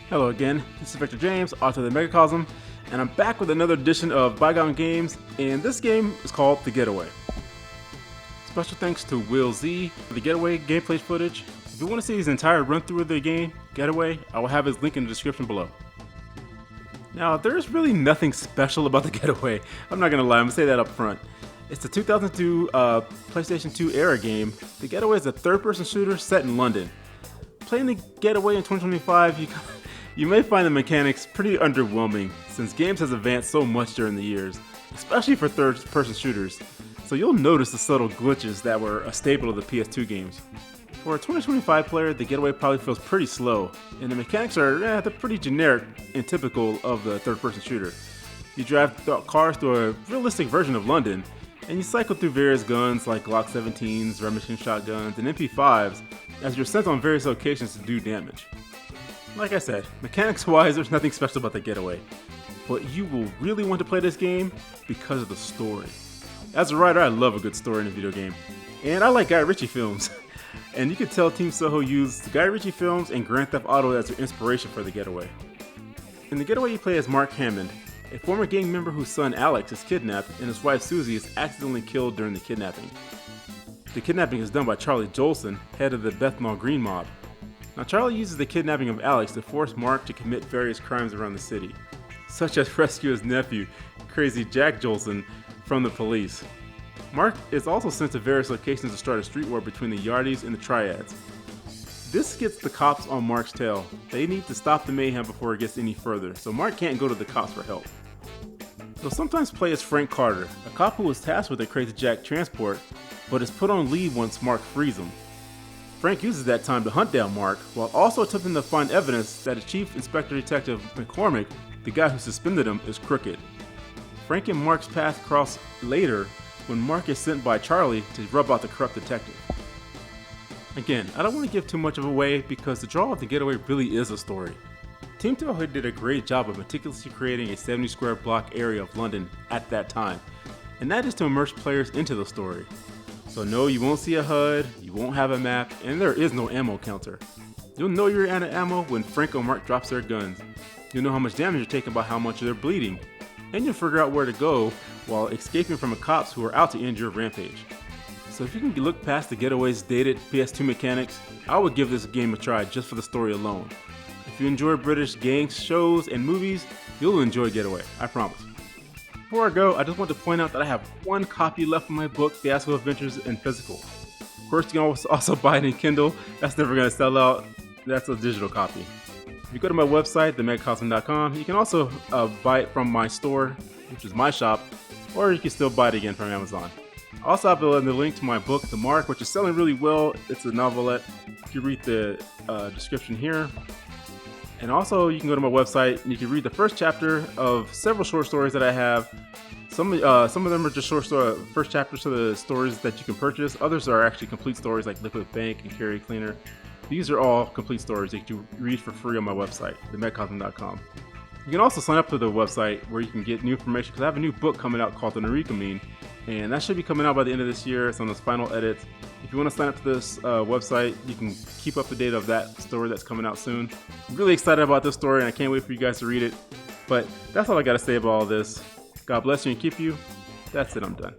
Hello again, this is Victor James, author of the Megacosm, and I'm back with another edition of Bygone Games, and this game is called The Getaway. Special thanks to Will Z for the Getaway gameplay footage. If you want to see his entire run-through of the game, Getaway, I will have his link in the description below. Now, there's really nothing special about The Getaway. I'm not going to lie, I'm going to say that up front. It's the 2002 PlayStation 2 era game. The Getaway is a third-person shooter set in London. Playing The Getaway in 2025, you may find the mechanics pretty underwhelming since games has advanced so much during the years, especially for third-person shooters, so you'll notice the subtle glitches that were a staple of the PS2 games. For a 2025 player, The Getaway probably feels pretty slow, and the mechanics are they're pretty generic and typical of the third-person shooter. You drive cars through a realistic version of London, and you cycle through various guns like Glock 17s, Remington shotguns, and MP5s as you're sent on various locations to do damage. Like I said, mechanics-wise, there's nothing special about The Getaway, but you will really want to play this game because of the story. As a writer, I love a good story in a video game, and I like Guy Ritchie films. And you can tell Team Soho used Guy Ritchie films and Grand Theft Auto as their inspiration for The Getaway. In The Getaway, you play as Mark Hammond, a former gang member whose son Alex is kidnapped and his wife Susie is accidentally killed during the kidnapping. The kidnapping is done by Charlie Jolson, head of the Bethnal Green mob. Now, Charlie uses the kidnapping of Alex to force Mark to commit various crimes around the city, such as rescue his nephew, Crazy Jack Jolson, from the police. Mark is also sent to various locations to start a street war between the Yardies and the Triads. This gets the cops on Mark's tail. They need to stop the mayhem before it gets any further, so Mark can't go to the cops for help. He'll sometimes play as Frank Carter, a cop who was tasked with the Crazy Jack transport, but is put on leave once Mark frees him. Frank uses that time to hunt down Mark, while also attempting to find evidence that his Chief Inspector Detective McCormick, the guy who suspended him, is crooked. Frank and Mark's paths cross later when Mark is sent by Charlie to rub out the corrupt detective. Again, I don't want to give too much of away because the draw of The Getaway really is a story. Team Toho did a great job of meticulously creating a 70 square block area of London at that time, and that is to immerse players into the story. So no, you won't see a HUD, you won't have a map, and there is no ammo counter. You'll know you're out of ammo when Frank or Mark drops their guns. You'll know how much damage you're taking by how much they're bleeding, and you'll figure out where to go while escaping from the cops who are out to end your rampage. So if you can look past The Getaway's dated PS2 mechanics, I would give this game a try just for the story alone. If you enjoy British gang shows and movies, you'll enjoy Getaway, I promise. Before I go, I just want to point out that I have one copy left of my book, The Asshole Adventures in physical. Of course, you can also buy it in Kindle. That's never going to sell out. That's a digital copy. If you go to my website, themegacosm.com, you can also buy it from my store, which is my shop, or you can still buy it again from Amazon. Also, I've put the link to my book, The Mark, which is selling really well. It's a novelette. You can read the description here. And also, you can go to my website and you can read the first chapter of several short stories that I have. Some of them are just first chapters to the stories that you can purchase. Others are actually complete stories like Liquid Bank and Carry Cleaner. These are all complete stories that you read for free on my website, themegacosm.com. You can also sign up to the website where you can get new information because I have a new book coming out called The Narika Meme, and that should be coming out by the end of this year. It's on its final edits. If you want to sign up to this website, you can keep up to date of that story that's coming out soon. I'm really excited about this story, and I can't wait for you guys to read it. But that's all I got to say about all this. God bless you and keep you. That's it, I'm done.